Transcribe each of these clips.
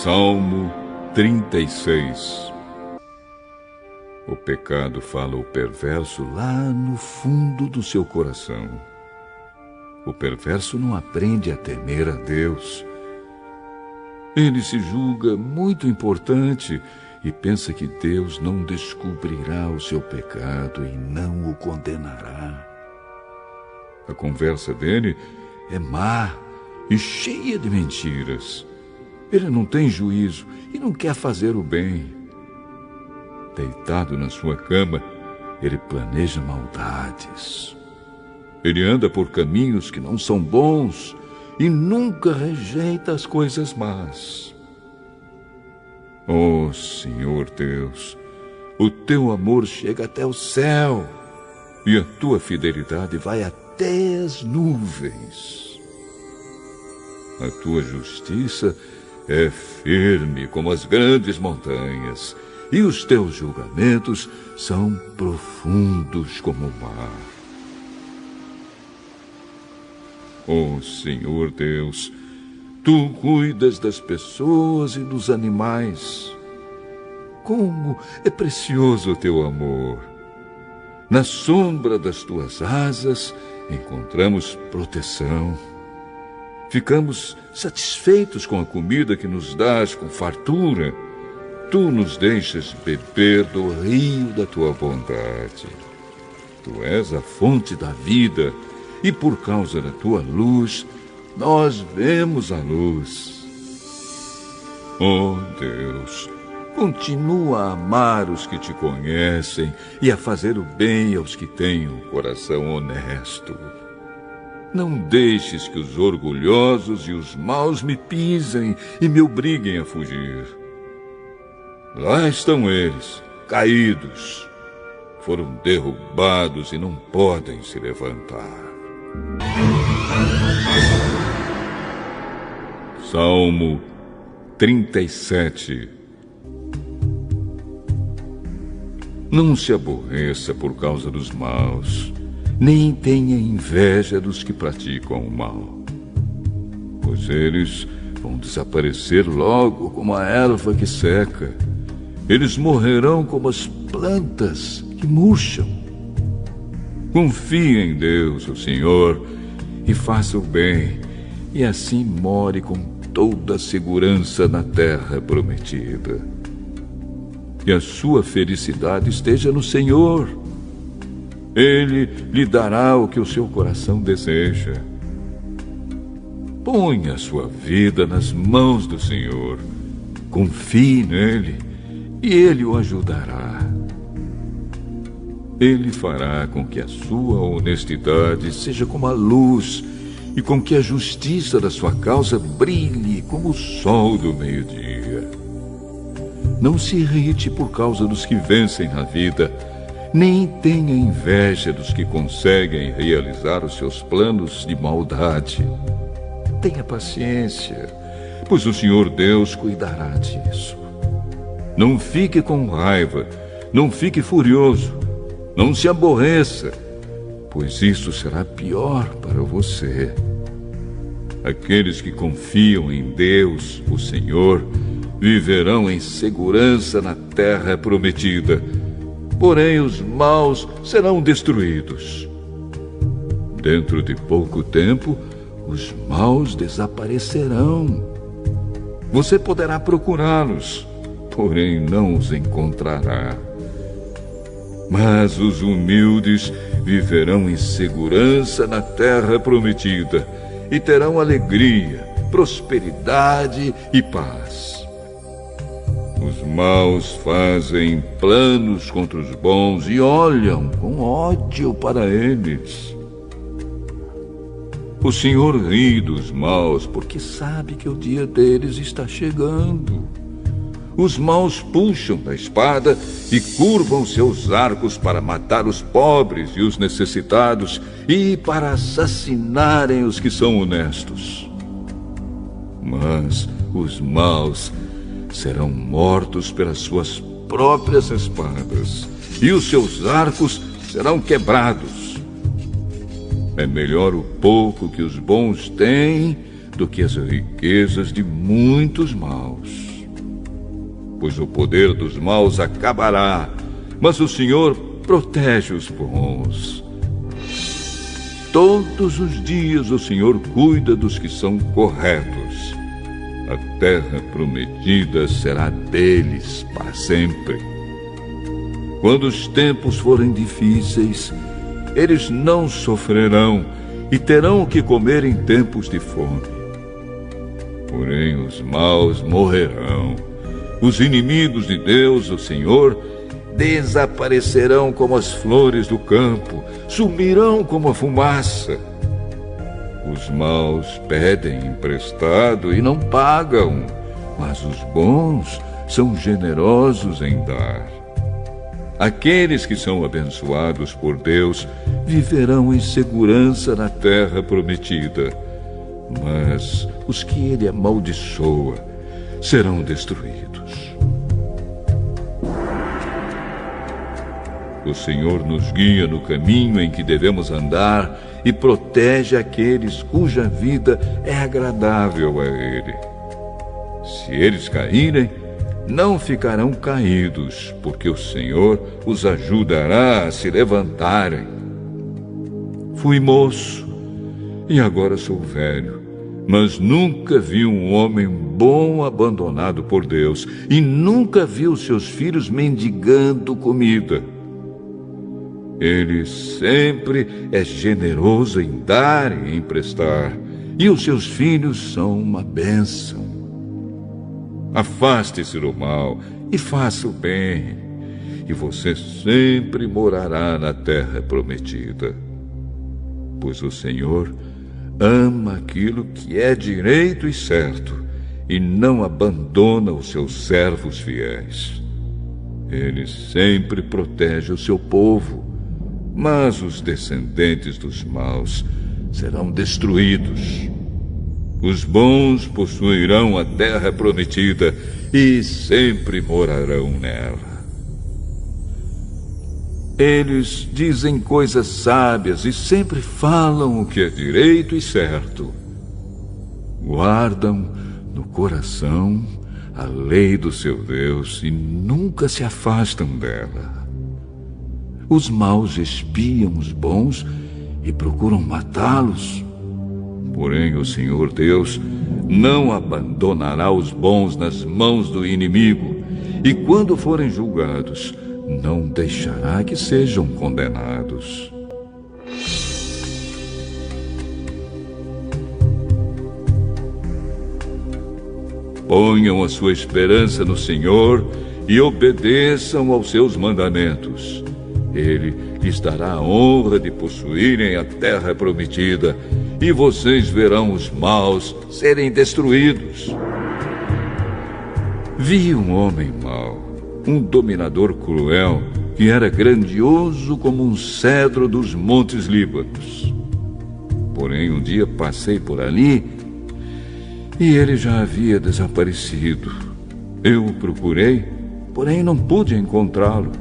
Salmo 36. O pecado fala o perverso lá no fundo do seu coração. O perverso não aprende a temer a Deus. Ele se julga muito importante e pensa que Deus não descobrirá o seu pecado e não o condenará. A conversa dele é má e cheia de mentiras. Ele não tem juízo e não quer fazer o bem. Deitado na sua cama, ele planeja maldades. Ele anda por caminhos que não são bons e nunca rejeita as coisas más. Oh, Senhor Deus, o teu amor chega até o céu e a tua fidelidade vai até as nuvens. A tua justiça é firme como as grandes montanhas, e os teus julgamentos são profundos como o mar. Oh, Senhor Deus, tu cuidas das pessoas e dos animais. Como é precioso o teu amor! Na sombra das tuas asas encontramos proteção. Ficamos satisfeitos com a comida que nos dás com fartura. Tu nos deixas beber do rio da tua bondade. Tu és a fonte da vida, e por causa da tua luz, nós vemos a luz. Oh Deus, continua a amar os que te conhecem e a fazer o bem aos que têm um coração honesto. Não deixes que os orgulhosos e os maus me pisem e me obriguem a fugir. Lá estão eles, caídos. Foram derrubados e não podem se levantar. Salmo 37. Não se aborreça por causa dos maus, nem tenha inveja dos que praticam o mal, pois eles vão desaparecer logo como a erva que seca. Eles morrerão como as plantas que murcham. Confie em Deus, o Senhor, e faça o bem, e assim more com toda a segurança na terra prometida. Que a sua felicidade esteja no Senhor. Ele lhe dará o que o seu coração deseja. Ponha a sua vida nas mãos do Senhor. Confie nele e ele o ajudará. Ele fará com que a sua honestidade seja como a luz e com que a justiça da sua causa brilhe como o sol do meio-dia. Não se irrite por causa dos que vencem na vida, nem tenha inveja dos que conseguem realizar os seus planos de maldade. Tenha paciência, pois o Senhor Deus cuidará disso. Não fique com raiva, não fique furioso, não se aborreça, pois isso será pior para você. Aqueles que confiam em Deus, o Senhor, viverão em segurança na terra prometida. Porém, os maus serão destruídos. Dentro de pouco tempo, os maus desaparecerão. Você poderá procurá-los, porém não os encontrará. Mas os humildes viverão em segurança na terra prometida e terão alegria, prosperidade e paz. Os maus fazem planos contra os bons e olham com ódio para eles. O Senhor ri dos maus porque sabe que o dia deles está chegando. Os maus puxam da espada e curvam seus arcos para matar os pobres e os necessitados e para assassinarem os que são honestos. Mas os maus serão mortos pelas suas próprias espadas, e os seus arcos serão quebrados. É melhor o pouco que os bons têm do que as riquezas de muitos maus. pois o poder dos maus acabará, mas o Senhor protege os bons. Todos os dias o Senhor cuida dos que são corretos. A terra prometida será deles para sempre. Quando os tempos forem difíceis, eles não sofrerão e terão o que comer em tempos de fome. Porém, os maus morrerão. Os inimigos de Deus, o Senhor, desaparecerão como as flores do campo, sumirão como a fumaça. Os maus pedem emprestado e não pagam, mas os bons são generosos em dar. Aqueles que são abençoados por Deus viverão em segurança na terra prometida, mas os que ele amaldiçoa serão destruídos. O Senhor nos guia no caminho em que devemos andar e protege aqueles cuja vida é agradável a Ele. Se eles caírem, não ficarão caídos, porque o Senhor os ajudará a se levantarem. Fui moço e agora sou velho, mas nunca vi um homem bom abandonado por Deus e nunca vi os seus filhos mendigando comida. Ele sempre é generoso em dar e emprestar, e os seus filhos são uma bênção. Afaste-se do mal e faça o bem, e você sempre morará na terra prometida. Pois o Senhor ama aquilo que é direito e certo, e não abandona os seus servos fiéis. Ele sempre protege o seu povo, mas os descendentes dos maus serão destruídos. Os bons possuirão a terra prometida e sempre morarão nela. Eles dizem coisas sábias e sempre falam o que é direito e certo. Guardam no coração a lei do seu Deus e nunca se afastam dela. Os maus espiam os bons e procuram matá-los. Porém, o Senhor Deus não abandonará os bons nas mãos do inimigo, e quando forem julgados, não deixará que sejam condenados. Ponham a sua esperança no Senhor e obedeçam aos seus mandamentos. Ele lhes dará a honra de possuírem a terra prometida, e vocês verão os maus serem destruídos. Vi um homem mau, um dominador cruel, que era grandioso como um cedro dos montes Líbanos. Porém, um dia passei por ali e ele já havia desaparecido. Eu o procurei, porém não pude encontrá-lo.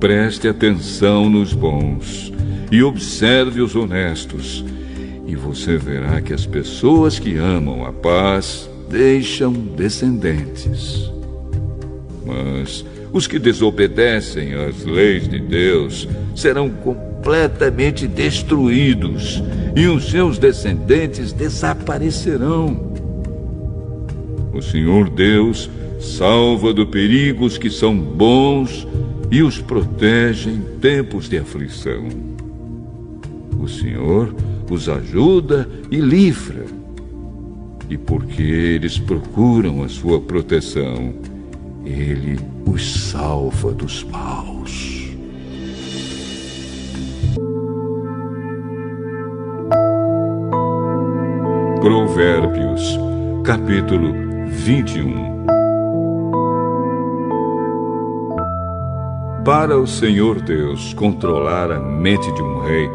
Preste atenção nos bons e observe os honestos, e você verá que as pessoas que amam a paz deixam descendentes. Mas os que desobedecem às leis de Deus serão completamente destruídos, e os seus descendentes desaparecerão. O Senhor Deus salva do perigo os que são bons e os protege em tempos de aflição. O Senhor os ajuda e livra. E porque eles procuram a sua proteção, Ele os salva dos maus. Provérbios, capítulo 21. Para o Senhor Deus controlar a mente de um rei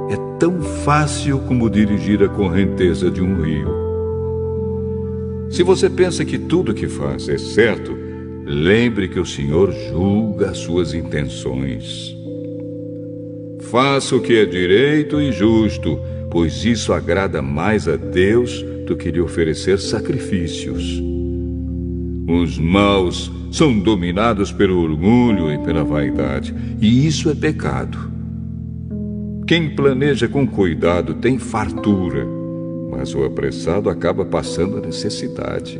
é tão fácil como dirigir a correnteza de um rio. Se você pensa que tudo que faz é certo, lembre que o Senhor julga as suas intenções. Faça o que é direito e justo, pois isso agrada mais a Deus do que lhe oferecer sacrifícios. Os maus são dominados pelo orgulho e pela vaidade, e isso é pecado. Quem planeja com cuidado tem fartura, mas o apressado acaba passando necessidade.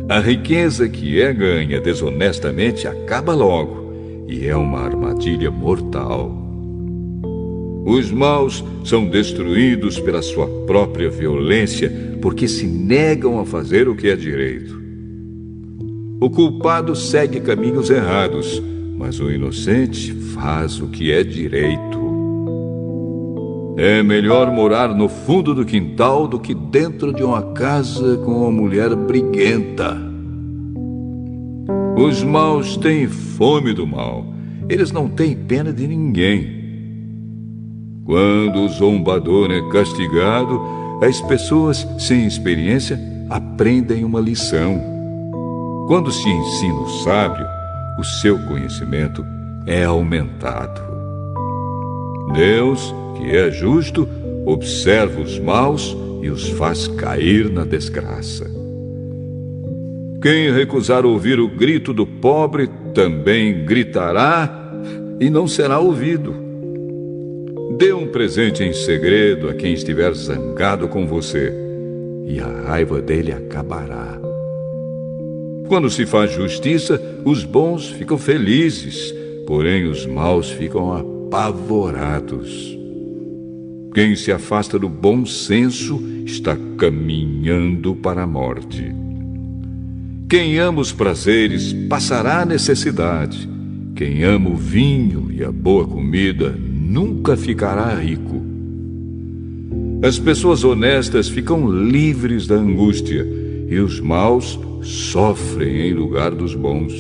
A riqueza que é ganha desonestamente acaba logo, e é uma armadilha mortal. Os maus são destruídos pela sua própria violência, porque se negam a fazer o que é direito. O culpado segue caminhos errados, mas o inocente faz o que é direito. É melhor morar no fundo do quintal do que dentro de uma casa com uma mulher briguenta. Os maus têm fome do mal. Eles não têm pena de ninguém. Quando o zombador é castigado, as pessoas sem experiência aprendem uma lição. Quando se ensina o sábio, o seu conhecimento é aumentado. Deus, que é justo, observa os maus e os faz cair na desgraça. Quem recusar ouvir o grito do pobre também gritará e não será ouvido. Dê um presente em segredo a quem estiver zangado com você, e a raiva dele acabará. Quando se faz justiça, os bons ficam felizes, porém os maus ficam apavorados. Quem se afasta do bom senso está caminhando para a morte. Quem ama os prazeres passará a necessidade. Quem ama o vinho e a boa comida nunca ficará rico. As pessoas honestas ficam livres da angústia e os maus sofrem em lugar dos bons.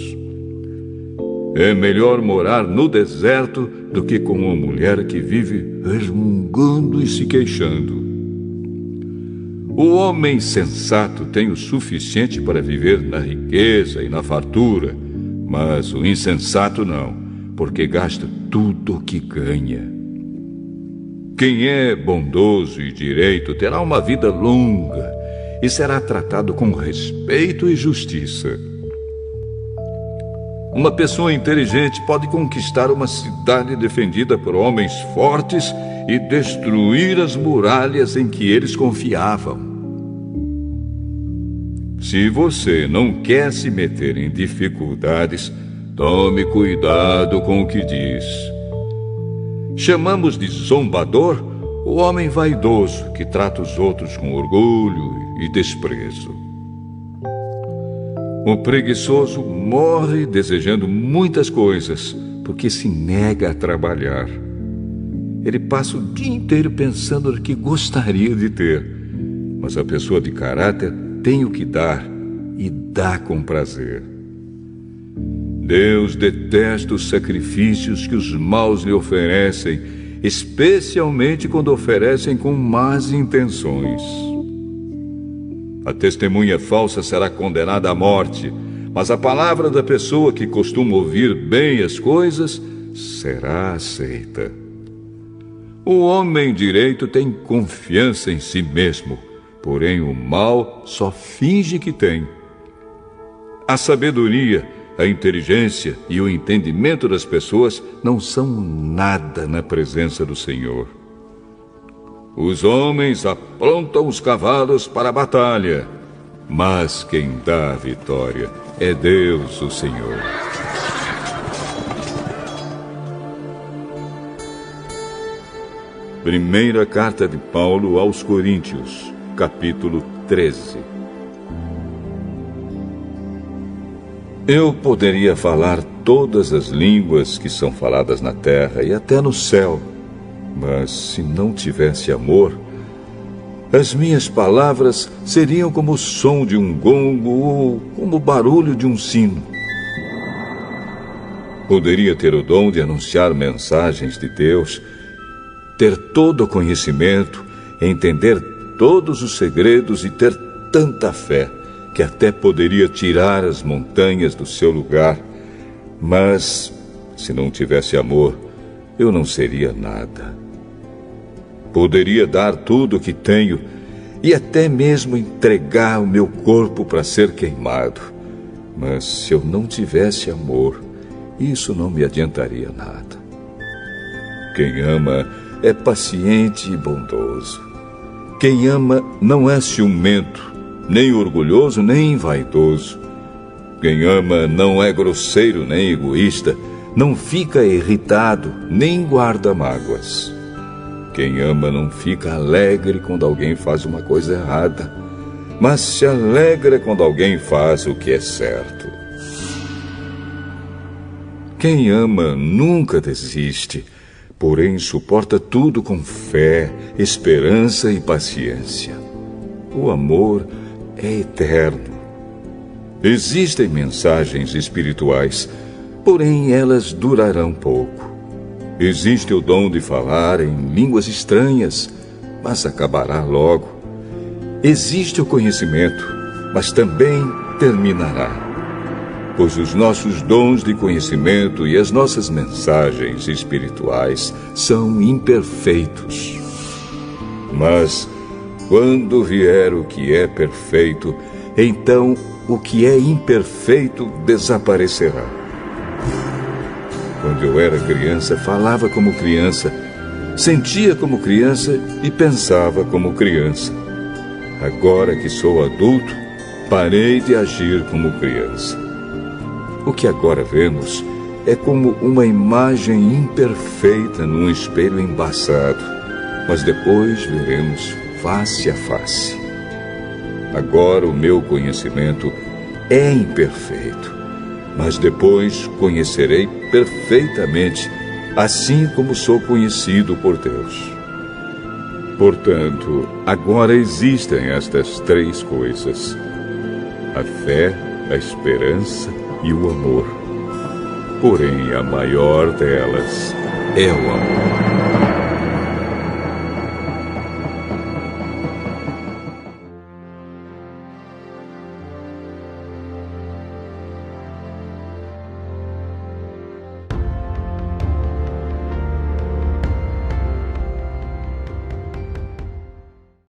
É melhor morar no deserto do que com uma mulher que vive resmungando e se queixando. O homem sensato tem o suficiente para viver na riqueza e na fartura, mas o insensato não, porque gasta tudo o que ganha. Quem é bondoso e direito terá uma vida longa e será tratado com respeito e justiça. Uma pessoa inteligente pode conquistar uma cidade defendida por homens fortes e destruir as muralhas em que eles confiavam. Se você não quer se meter em dificuldades, tome cuidado com o que diz. Chamamos de zombador o homem vaidoso que trata os outros com orgulho e desprezo. O preguiçoso morre desejando muitas coisas porque se nega a trabalhar. Ele passa o dia inteiro pensando no que gostaria de ter, mas a pessoa de caráter tem o que dar e dá com prazer. Deus detesta os sacrifícios que os maus lhe oferecem, especialmente quando oferecem com más intenções. A testemunha falsa será condenada à morte, mas a palavra da pessoa que costuma ouvir bem as coisas será aceita. O homem direito tem confiança em si mesmo, porém o mal só finge que tem. A sabedoria, a inteligência e o entendimento das pessoas não são nada na presença do Senhor. Os homens aprontam os cavalos para a batalha, mas quem dá a vitória é Deus, o Senhor. Primeira carta de Paulo aos Coríntios, capítulo 13. Eu poderia falar todas as línguas que são faladas na terra e até no céu, mas se não tivesse amor, as minhas palavras seriam como o som de um gongo ou como o barulho de um sino. Poderia ter o dom de anunciar mensagens de Deus, ter todo o conhecimento, entender todos os segredos e ter tanta fé que até poderia tirar as montanhas do seu lugar, mas se não tivesse amor, eu não seria nada. Poderia dar tudo o que tenho e até mesmo entregar o meu corpo para ser queimado. Mas se eu não tivesse amor, isso não me adiantaria nada. Quem ama é paciente e bondoso. Quem ama não é ciumento, nem orgulhoso, nem vaidoso. Quem ama não é grosseiro nem egoísta, não fica irritado, nem guarda mágoas. Quem ama não fica alegre quando alguém faz uma coisa errada, mas se alegra quando alguém faz o que é certo. Quem ama nunca desiste, porém suporta tudo com fé, esperança e paciência. O amor é eterno. Existem mensagens espirituais, porém elas durarão pouco. Existe o dom de falar em línguas estranhas, mas acabará logo. Existe o conhecimento, mas também terminará. Pois os nossos dons de conhecimento e as nossas mensagens espirituais são imperfeitos. Mas, quando vier o que é perfeito, então o que é imperfeito desaparecerá. Quando eu era criança, falava como criança, sentia como criança e pensava como criança. Agora que sou adulto, parei de agir como criança. O que agora vemos é como uma imagem imperfeita num espelho embaçado, mas depois veremos face a face. Agora o meu conhecimento é imperfeito, mas depois conhecerei perfeitamente, assim como sou conhecido por Deus. Portanto, agora existem estas três coisas: a fé, a esperança e o amor. Porém, a maior delas é o amor.